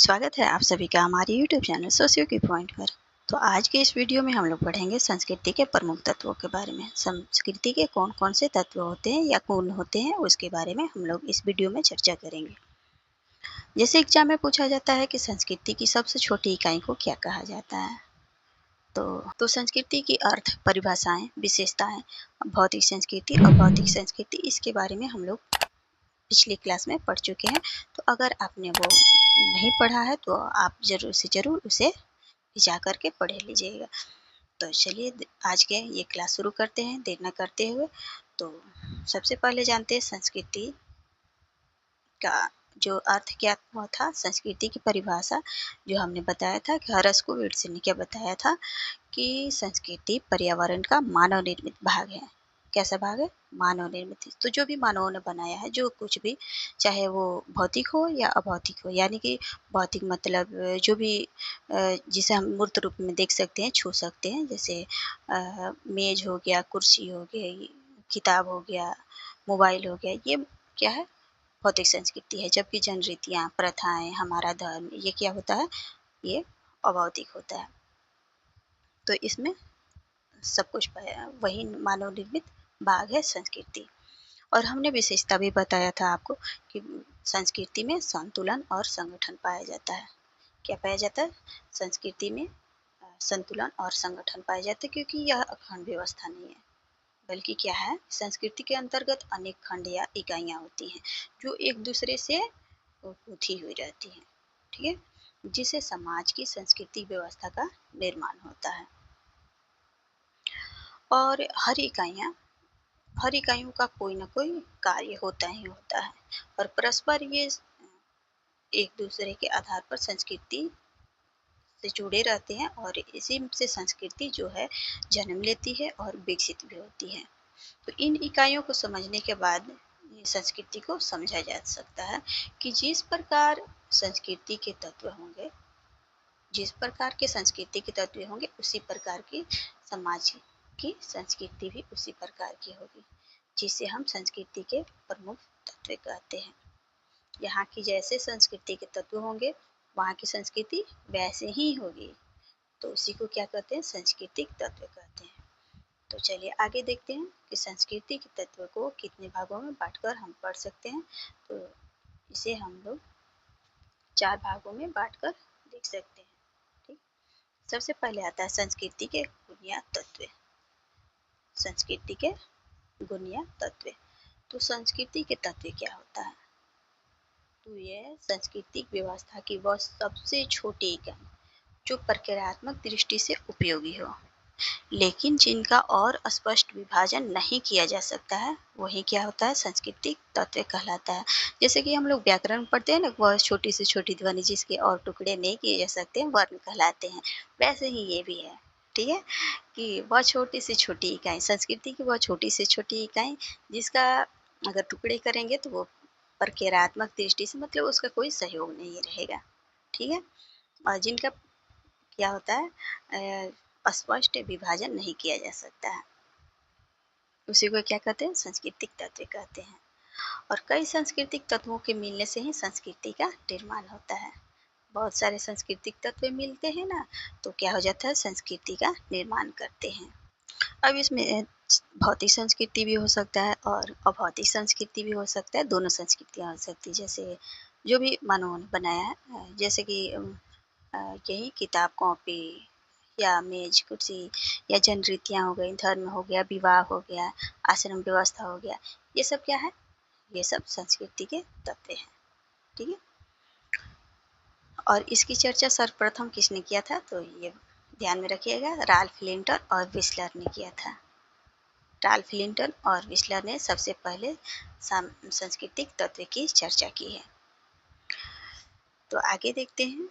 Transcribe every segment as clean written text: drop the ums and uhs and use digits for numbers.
स्वागत है आप सभी का हमारे YouTube चैनल सोशियो की पॉइंट पर। तो आज के इस वीडियो में हम लोग पढ़ेंगे संस्कृति के प्रमुख तत्वों के बारे में। संस्कृति के कौन कौन से तत्व होते हैं या गुण होते हैं उसके बारे में हम लोग इस वीडियो में चर्चा करेंगे। जैसे एग्जाम में पूछा जाता है कि संस्कृति की सबसे छोटी इकाई को क्या कहा जाता है, तो संस्कृति की अर्थ, परिभाषाएं, विशेषताएं, भौतिक संस्कृति और भौतिक संस्कृति, इसके बारे में हम लोग पिछली क्लास में पढ़ चुके हैं। तो अगर आपने वो नहीं पढ़ा है तो आप ज़रूर से ज़रूर उसे जा कर के पढ़ लीजिएगा। तो चलिए आज के ये क्लास शुरू करते हैं देर न करते हुए। तो सबसे पहले जानते हैं संस्कृति का जो अर्थ क्या था। संस्कृति की परिभाषा जो हमने बताया था कि हरस को विल्सन ने क्या बताया था कि संस्कृति पर्यावरण का मानव निर्मित भाग है। कैसा भाग है? मानव निर्मित। तो जो भी मानवों ने बनाया है, जो कुछ भी, चाहे वो भौतिक हो या अभौतिक हो, यानी कि भौतिक मतलब जो भी जिसे हम मूर्त रूप में देख सकते हैं, छू सकते हैं, जैसे मेज हो गया, कुर्सी हो गई, किताब हो गया, मोबाइल हो गया, ये क्या है? भौतिक संस्कृति है। जबकि जन रीतियाँ, प्रथाएं, हमारा धर्म, ये क्या होता है? ये अभौतिक होता है। तो इसमें सब कुछ वही मानव निर्मित भाग है संस्कृति। और हमने विशेषता भी बताया था आपको कि संस्कृति में संतुलन और संगठन पाया जाता है। क्या पाया जाता है? संस्कृति में संतुलन और संगठन पाया जाता है, क्योंकि यह अखंड व्यवस्था नहीं है, बल्कि क्या है, संस्कृति के अंतर्गत अनेक खंड या इकाइयाँ होती हैं जो एक दूसरे से गुथी हुई रहती हैं, ठीक है, जिससे समाज की सांस्कृतिक व्यवस्था का निर्माण होता है। और हर इकाइयों का कोई ना कोई कार्य होता ही होता है और परस्पर ये एक दूसरे के आधार पर संस्कृति से जुड़े रहते हैं और इसी से संस्कृति जो है जन्म लेती है और विकसित भी होती है। तो इन इकाइयों को समझने के बाद संस्कृति को समझा जा सकता है कि जिस प्रकार संस्कृति के तत्व होंगे, जिस प्रकार के संस्कृति के तत्व होंगे, उसी प्रकार की समाज की संस्कृति भी उसी प्रकार की होगी, जिसे हम संस्कृति के प्रमुख तत्व कहते हैं। यहाँ की जैसे संस्कृति के तत्व होंगे, वहाँ की संस्कृति वैसे ही होगी, तो उसी को क्या कहते हैं? सांस्कृतिक तत्व कहते हैं। तो चलिए आगे देखते हैं कि संस्कृति के तत्व को कितने भागों में बांटकर हम पढ़ सकते हैं। तो इसे हम लोग 4 भागों में बांटकर देख सकते हैं। ठीक, सबसे पहले आता है संस्कृति के गुण या तत्व। संस्कृति के गुण या तत्व। तो संस्कृति के तत्व क्या होता है? तो यह सांस्कृतिक व्यवस्था की वह सबसे छोटी इकाई जो प्रक्रियात्मक दृष्टि से उपयोगी हो, लेकिन जिनका और स्पष्ट विभाजन नहीं किया जा सकता है, वही क्या होता है? सांस्कृतिक तत्व कहलाता है। जैसे कि हम लोग व्याकरण पढ़ते हैं ना, वह छोटी से छोटी ध्वनि जिसके और टुकड़े नहीं किए जा सकते, वर्ण कहलाते हैं। वैसे ही ये भी है, ठीक है, कि वह छोटी से छोटी इकाई, संस्कृति की वह छोटी से छोटी इकाई जिसका अगर टुकड़े करेंगे तो वो प्रक्रियात्मक दृष्टि से मतलब उसका कोई सहयोग नहीं रहेगा, ठीक है, और जिनका क्या होता है, स्पष्ट विभाजन नहीं किया जा सकता है, उसी को क्या कहते हैं? सांस्कृतिक तत्व कहते हैं। और कई सांस्कृतिक तत्वों के मिलने से ही संस्कृति का निर्माण होता है। बहुत सारे सांस्कृतिक तत्व मिलते हैं ना, तो क्या हो जाता है? संस्कृति का निर्माण करते हैं। अब इसमें भौतिक संस्कृति भी हो सकता है और अभौतिक संस्कृति भी हो सकता है, दोनों संस्कृतियाँ हो सकती है। जैसे जो भी मानव ने बनाया है, जैसे कि यही किताब, कॉपी या मेज, कुर्सी या जन रीतियाँ हो गई, धर्म हो गया, विवाह हो गया, आश्रम व्यवस्था हो गया, ये सब क्या है? ये सब संस्कृति के तत्व हैं, ठीक है। और इसकी चर्चा सर्वप्रथम किसने किया था? तो ये ध्यान में रखिएगा, राल्फ लिंटन और विस्लर ने किया था। राल्फ लिंटन और विस्लर ने सबसे पहले सांस्कृतिक तत्व की चर्चा की है। तो आगे देखते हैं।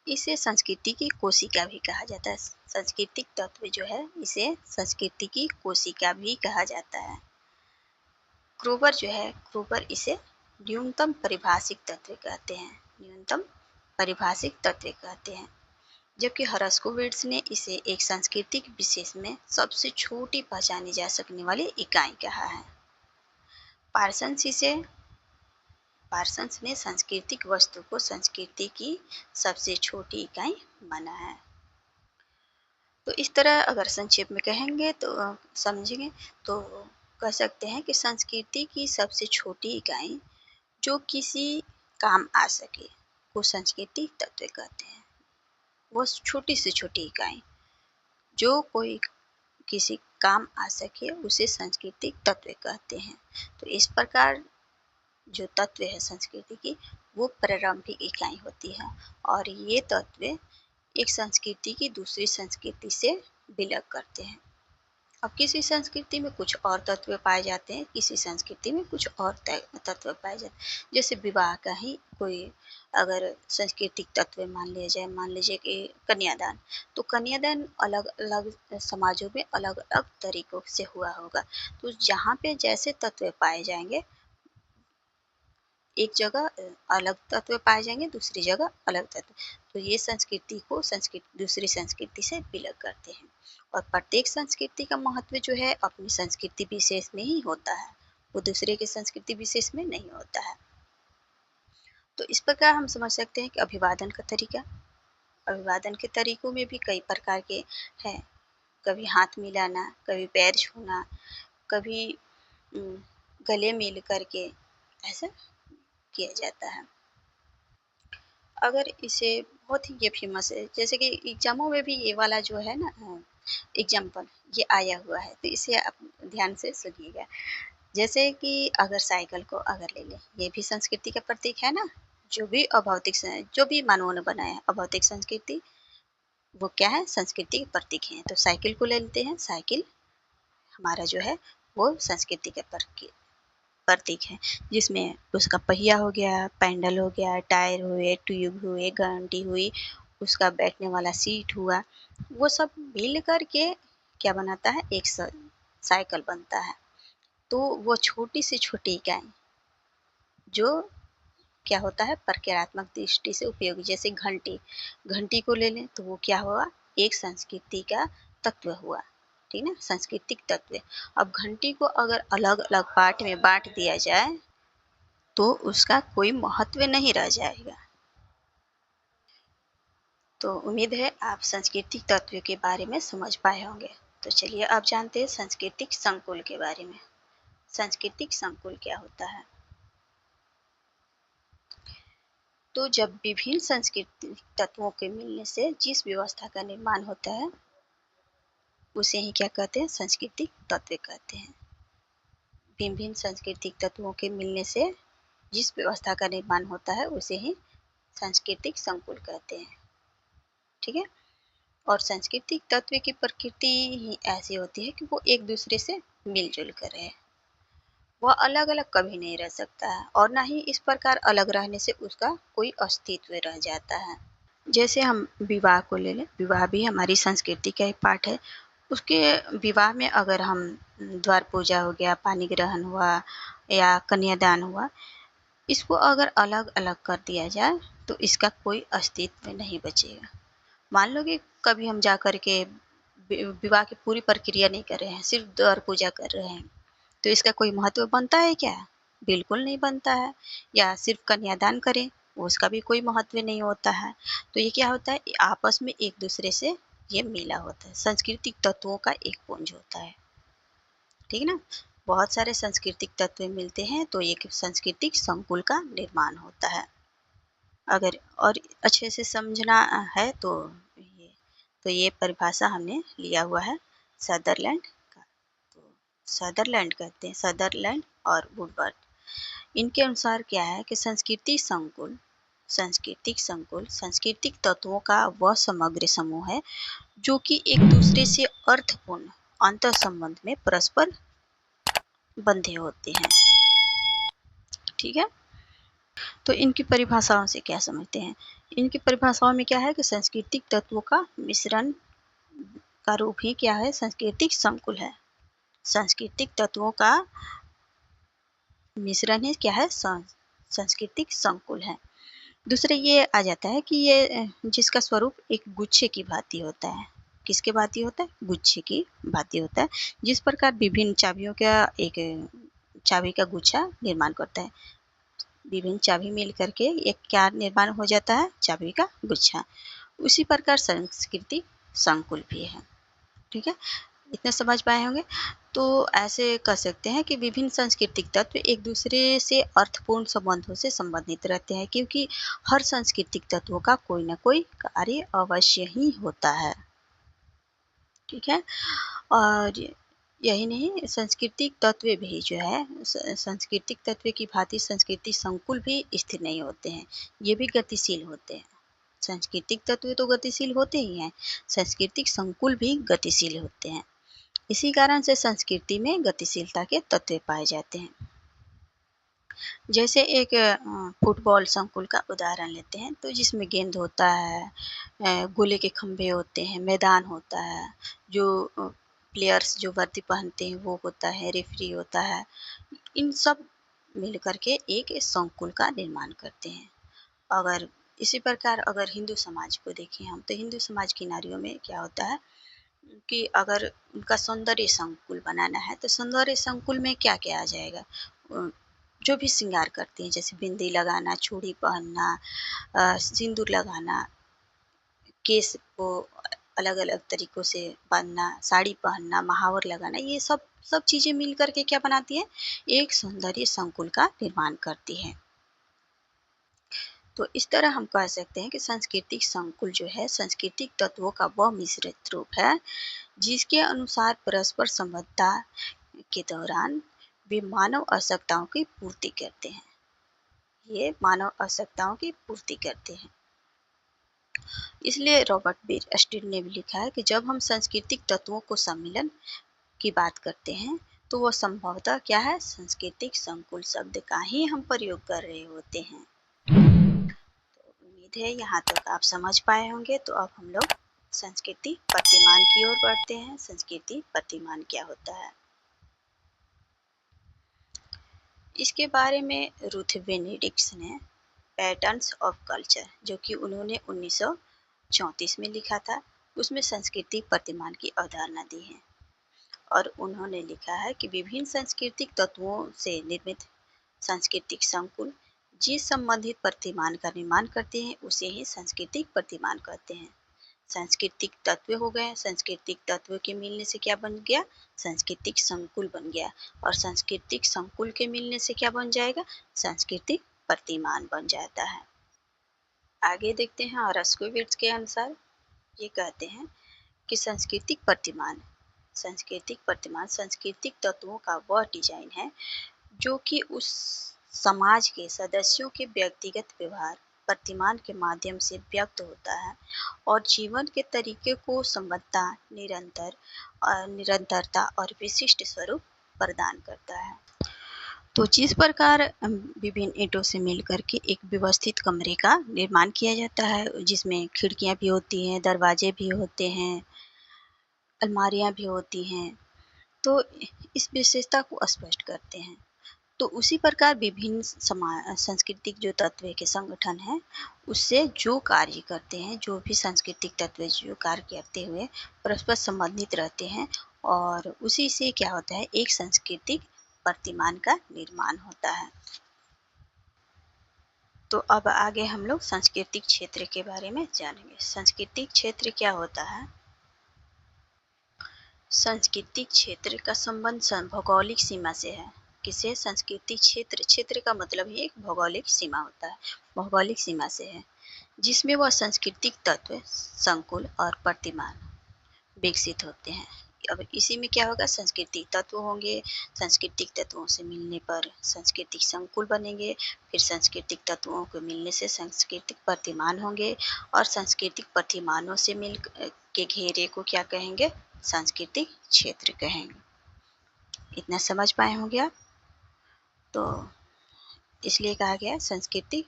इसे संस्कृति की कोशिका भी कहा जाता है। सांस्कृतिक तत्व जो है, इसे संस्कृति की कोशिका भी कहा जाता है। क्रोबर जो है, क्रोबर इसे न्यूनतम परिभाषिक तत्व कहते हैं, न्यूनतम परिभाषिक तत्व कहते हैं। जबकि हरस्कोविट्ज़ ने इसे एक सांस्कृतिक विशेष में सबसे छोटी पहचानी जा सकने वाली इकाई कहा है। पार्सन्स इसे पार्सन्स ने सांस्कृतिक वस्तु को संस्कृति की सबसे छोटी इकाई माना है। तो इस तरह अगर संक्षेप में कहेंगे तो समझेंगे तो कह सकते हैं कि संस्कृति की सबसे छोटी इकाई जो किसी काम आ सके वो सांस्कृतिक तत्व कहते हैं। वो छोटी से छोटी इकाई जो कोई किसी काम आ सके उसे सांस्कृतिक तत्व कहते हैं। तो इस प्रकार जो तत्व है संस्कृति की वो प्रारंभिक इकाई होती है और ये तत्व एक संस्कृति की दूसरी संस्कृति से विलग करते हैं। अब किसी संस्कृति में कुछ और तत्व पाए जाते हैं, किसी संस्कृति में कुछ और तत्व पाए जाते हैं। जैसे विवाह का ही कोई अगर सांस्कृतिक तत्व मान लिया जाए, मान लीजिए कि कन्यादान, तो कन्यादान अलग अलग समाजों में अलग अलग तरीकों से हुआ होगा। तो जहाँ पे जैसे तत्व पाए जाएंगे, एक जगह अलग तत्व पाए जाएंगे, दूसरी जगह अलग तत्व, तो ये संस्कृति को दूसरी संस्कृति से विलग करते हैं। और प्रत्येक संस्कृति का महत्व जो है अपनी संस्कृति विशेष में ही होता है, वो दूसरे के संस्कृति विशेष में नहीं होता है। तो इस प्रकार हम समझ सकते हैं कि अभिवादन का तरीका, अभिवादन के तरीकों में भी कई प्रकार के हैं। कभी हाथ मिलाना, कभी पैर छूना, कभी गले मिल करके ऐसा किया जाता है। अगर इसे बहुत ही ये फेमस है, जैसे कि एग्जामों में भी ये वाला जो है ना एग्जाम्पल ये आया हुआ है, तो इसे आप ध्यान से सुनिएगा। जैसे कि अगर साइकिल को अगर ले लें, ये भी संस्कृति का प्रतीक है ना। जो भी अभौतिक जो भी मानवों ने बनाया अभौतिक संस्कृति वो क्या है, संस्कृति के प्रतीक है। तो साइकिल को ले लेते हैं, साइकिल हमारा जो है वो संस्कृति का प्रतीक है, जिसमें उसका पहिया हो गया, पैडल हो गया, टायर हुए, ट्यूब हुए, घंटी हुई, उसका बैठने वाला सीट हुआ, वो सब मिल कर के क्या बनाता है, एक साइकिल बनता है। तो वो छोटी से छोटी इकाई जो क्या होता है प्रक्रियात्मक दृष्टि से उपयोगी, जैसे घंटी, घंटी को ले लें तो वो क्या हुआ, एक संस्कृति का तत्व हुआ, ठीक ना, सांस्कृतिक तत्व। अब घंटी को अगर अलग अलग पार्ट में बांट दिया जाए तो उसका कोई महत्व नहीं रह जाएगा। तो उम्मीद है आप सांस्कृतिक तत्व के बारे में समझ पाए होंगे। तो चलिए अब जानते हैं सांस्कृतिक संकुल के बारे में। सांस्कृतिक संकुल क्या होता है? तो जब विभिन्न सांस्कृतिक तत्वों के मिलने से जिस व्यवस्था का निर्माण होता है उसे ही क्या कहते हैं, सांस्कृतिक तत्व कहते हैं। विभिन्न सांस्कृतिक तत्वों के मिलने से जिस व्यवस्था का निर्माण होता है उसे ही सांस्कृतिक संकुल कहते हैं, ठीक है। और सांस्कृतिक तत्व की प्रकृति ही ऐसी होती है कि वो एक दूसरे से मिलजुल कर रहे, वह अलग अलग कभी नहीं रह सकता है और ना ही इस प्रकार अलग रहने से उसका कोई अस्तित्व रह जाता है। जैसे हम विवाह को ले लें, विवाह भी हमारी संस्कृति का एक पार्ट है। उसके विवाह में अगर हम द्वार पूजा हो गया, पानी ग्रहण हुआ या कन्यादान हुआ, इसको अगर अलग अलग कर दिया जाए तो इसका कोई अस्तित्व नहीं बचेगा। मान लो कि कभी हम जा कर के विवाह की पूरी प्रक्रिया नहीं कर रहे हैं, सिर्फ द्वार पूजा कर रहे हैं, तो इसका कोई महत्व बनता है क्या? बिल्कुल नहीं बनता है। या सिर्फ कन्यादान करें, उसका भी कोई महत्व नहीं होता है। तो ये क्या होता है, आपस में एक दूसरे से ये मिला होता है, सांस्कृतिक तत्वों का एक पुंज होता है, ठीक ना। बहुत सारे सांस्कृतिक तत्व मिलते हैं तो एक सांस्कृतिक संकुल का निर्माण होता है। अगर और अच्छे से समझना है तो ये परिभाषा हमने लिया हुआ है सदरलैंड का। तो सदरलैंड कहते हैं, सदरलैंड और वुडवर्ड, इनके अनुसार क्या है कि सांस्कृतिक संकुल सांस्कृतिक तत्वों का वह समग्र समूह है जो कि एक दूसरे से अर्थपूर्ण अंतर संबंध में परस्पर बंधे होते हैं, ठीक है। तो इनकी परिभाषाओं से क्या समझते हैं? इनकी परिभाषाओं में क्या है कि सांस्कृतिक तत्वों का मिश्रण का रूप ही क्या है, सांस्कृतिक संकुल है। सांस्कृतिक तत्वों का मिश्रण ही क्या है, सांस्कृतिक संकुल है। दूसरा ये आ जाता है कि ये जिसका स्वरूप एक गुच्छे की भांति होता है। किसके भांति होता है? गुच्छे की भांति होता है। जिस प्रकार विभिन्न चाबियों का एक चाबी का गुच्छा निर्माण करता है, विभिन्न चाबी मिल करके एक क्या निर्माण हो जाता है, चाबी का गुच्छा। उसी प्रकार सांस्कृतिक संकुल भी है। ठीक है, इतना समझ पाए होंगे। तो ऐसे कह सकते हैं कि विभिन्न सांस्कृतिक तत्व एक दूसरे से अर्थपूर्ण संबंधों से संबंधित रहते हैं, क्योंकि हर सांस्कृतिक तत्वों का कोई ना कोई कार्य अवश्य ही होता है। ठीक है, और यही नहीं, सांस्कृतिक तत्व भी जो है, सांस्कृतिक तत्व की भांति सांस्कृतिक संकुल भी स्थिर नहीं होते हैं, ये भी गतिशील होते हैं। सांस्कृतिक तत्व तो गतिशील होते ही हैं, सांस्कृतिक संकुल भी गतिशील होते हैं। इसी कारण से संस्कृति में गतिशीलता के तत्व पाए जाते हैं। जैसे एक फुटबॉल संकुल का उदाहरण लेते हैं, तो जिसमें गेंद होता है, गोले के खंभे होते हैं, मैदान होता है, जो प्लेयर्स जो वर्दी पहनते हैं वो होता है, रेफरी होता है, इन सब मिल करके एक संकुल का निर्माण करते हैं। अगर इसी प्रकार अगर हिंदू समाज को देखें हम, तो हिंदू समाज की नारियों में क्या होता है कि अगर उनका सौंदर्य संकुल बनाना है, तो सौंदर्य संकुल में क्या क्या आ जाएगा, जो भी श्रृंगार करते हैं, जैसे बिंदी लगाना, चूड़ी पहनना, सिंदूर लगाना, केस को अलग अलग तरीकों से बांधना, साड़ी पहनना, महावर लगाना, ये सब सब चीज़ें मिल करके क्या बनाती है, एक सौंदर्य संकुल का निर्माण करती है। तो इस तरह हम कह सकते हैं कि सांस्कृतिक संकुल जो है सांस्कृतिक तत्वों का वह मिश्रित रूप है, जिसके अनुसार परस्पर संबद्धता के दौरान वे मानव आवश्यकताओं की पूर्ति करते हैं। ये मानव आवश्यकताओं की पूर्ति करते हैं। इसलिए रॉबर्ट बेयर ने भी लिखा है कि जब हम सांस्कृतिक तत्वों को सम्मिलन की बात करते हैं, तो वह संभवतः क्या है, सांस्कृतिक संकुल शब्द का ही हम प्रयोग कर रहे होते हैं। तो उम्मीद है यहाँ तक आप समझ पाए होंगे। तो अब हम लोग संस्कृति प्रतिमान की ओर बढ़ते हैं। संस्कृति प्रतिमान क्या होता है, इसके बारे में रूथ बेनेडिक्ट ने पैटर्न्स ऑफ कल्चर, जो कि उन्होंने 1934 में लिखा था, उसमें संस्कृति प्रतिमान की अवधारणा दी है। और उन्होंने लिखा है कि विभिन्न सांस्कृतिक तत्वों से निर्मित सांस्कृतिक संकुल जिस संबंधित प्रतिमान का निर्माण करते हैं, उसे ही सांस्कृतिक प्रतिमान कहते हैं। सांस्कृतिक तत्व हो गए, सांस्कृतिक तत्व के मिलने से क्या बन गया, सांस्कृतिक संकुल बन गया, और सांस्कृतिक संकुल के मिलने से क्या बन जाएगा, सांस्कृतिक प्रतिमान बन जाता है। आगे देखते हैं, ऑरस्कोविट्ज के अनुसार ये कहते हैं कि सांस्कृतिक प्रतिमान सांस्कृतिक तत्वों का वह डिजाइन है जो कि उस समाज के सदस्यों के व्यक्तिगत व्यवहार प्रतिमान के माध्यम से व्यक्त होता है और जीवन के तरीके को समता, निरंतरता और विशिष्ट स्वरूप प्रदान करता है। तो जिस प्रकार विभिन्न ईंटों से मिलकर के एक व्यवस्थित कमरे का निर्माण किया जाता है, जिसमें खिड़कियां भी होती हैं, दरवाजे भी होते हैं, अलमारियां भी होती हैं, तो इस विशेषता को स्पष्ट करते हैं। तो उसी प्रकार विभिन्न सांस्कृतिक जो तत्व के संगठन हैं, उससे जो कार्य करते हैं, जो भी सांस्कृतिक तत्व जो कार्य करते हुए परस्पर संबंधित रहते हैं, और उसी से क्या होता है, एक सांस्कृतिक प्रतिमान का निर्माण होता है। तो अब आगे हम लोग सांस्कृतिक क्षेत्र के बारे में जानेंगे। सांस्कृतिक क्षेत्र क्या होता है? सांस्कृतिक क्षेत्र का संबंध भौगोलिक सीमा से है। किसे? सांस्कृतिक क्षेत्र, क्षेत्र का मतलब ही एक भौगोलिक सीमा होता है, भौगोलिक सीमा से है, जिसमें वह सांस्कृतिक तत्व, संकुल और प्रतिमान विकसित होते हैं। अब इसी में क्या होगा, सांस्कृतिक तत्व होंगे, सांस्कृतिक तत्वों से मिलने पर सांस्कृतिक संकुल बनेंगे, फिर सांस्कृतिक तत्वों को मिलने से सांस्कृतिक प्रतिमान होंगे, और सांस्कृतिक प्रतिमानों से मिल के घेरे को क्या कहेंगे, सांस्कृतिक क्षेत्र कहेंगे। इतना समझ पाए होंगे आप? तो इसलिए कहा गया सांस्कृतिक,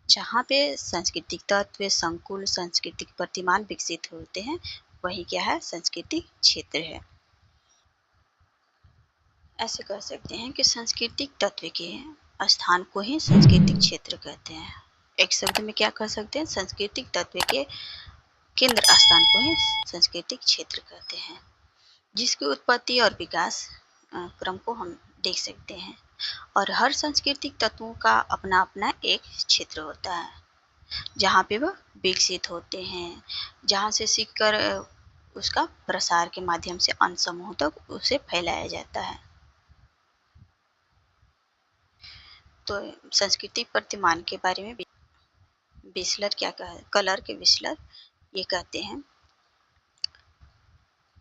जहाँ पे सांस्कृतिक तत्व, संकुल, सांस्कृतिक प्रतिमान विकसित होते हैं, वही क्या है, सांस्कृतिक क्षेत्र है। ऐसे कह सकते हैं कि सांस्कृतिक तत्व के स्थान को ही सांस्कृतिक क्षेत्र कहते हैं। एक शब्द में क्या कह सकते हैं, सांस्कृतिक तत्व के केंद्र स्थान को ही सांस्कृतिक क्षेत्र कहते हैं, जिसकी उत्पत्ति और विकास क्रम को हम देख सकते हैं। और हर सांस्कृतिक तत्वों का अपना अपना एक क्षेत्र होता है जहाँ पे वह विकसित होते हैं, जहाँ से सीखकर उसका प्रसार के माध्यम से अन्य समूह तक उसे फैलाया जाता है। तो सांस्कृतिक प्रतिमान के बारे में विस्लर क्या कहा, कलर के विस्लर ये कहते हैं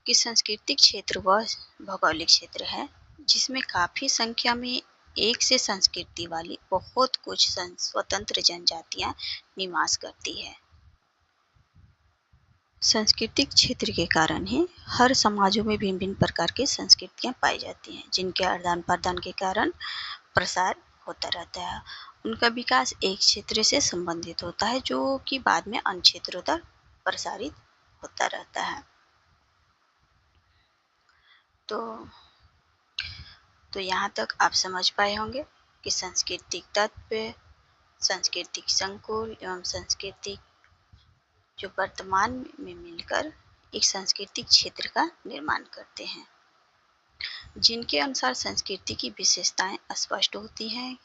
कि सांस्कृतिक क्षेत्र वह भौगोलिक क्षेत्र है जिसमें काफी संख्या में एक से संस्कृति वाली बहुत कुछ स्वतंत्र जनजातियां निवास करती है। सांस्कृतिक क्षेत्र के कारण ही हर समाजों में भिन्न भिन्न प्रकार की संस्कृतियां पाई जाती हैं, जिनके आदान प्रदान के कारण प्रसार होता रहता है। उनका विकास एक क्षेत्र से संबंधित होता है जो कि बाद में अन्य क्षेत्रों तक प्रसारित होता रहता है। तो यहाँ तक आप समझ पाए होंगे कि सांस्कृतिक तत्व, सांस्कृतिक संकुल एवं सांस्कृतिक जो वर्तमान में मिलकर एक सांस्कृतिक क्षेत्र का निर्माण करते हैं, जिनके अनुसार संस्कृति की विशेषताएं स्पष्ट होती हैं,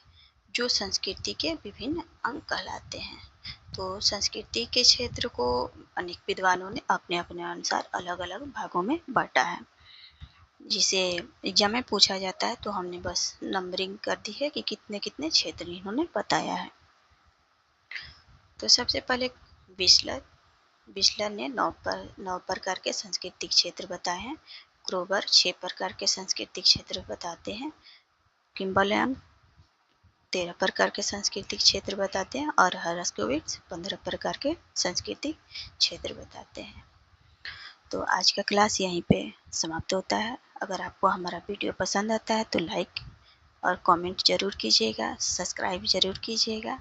जो संस्कृति के विभिन्न अंग कहलाते हैं। तो संस्कृति के क्षेत्र को अनेक विद्वानों ने अपने अपने अनुसार अलग अलग भागों में बांटा है, जिसे एग्जाम में पूछा जाता है तो हमने बस नंबरिंग कर दी है कि कितने कितने क्षेत्र इन्होंने बताया है। तो सबसे पहले विस्लर ने 9 प्रकार के सांस्कृतिक क्षेत्र बताए हैं। क्रोबर 6 प्रकार के सांस्कृतिक क्षेत्र बताते हैं। किम्बलम 13 प्रकार के सांस्कृतिक क्षेत्र बताते हैं और हेरास्कोविट्ज 15 प्रकार के सांस्कृतिक क्षेत्र बताते हैं। तो आज का क्लास यहीं पे समाप्त होता है। अगर आपको हमारा वीडियो पसंद आता है तो लाइक और कमेंट ज़रूर कीजिएगा, सब्सक्राइब ज़रूर कीजिएगा।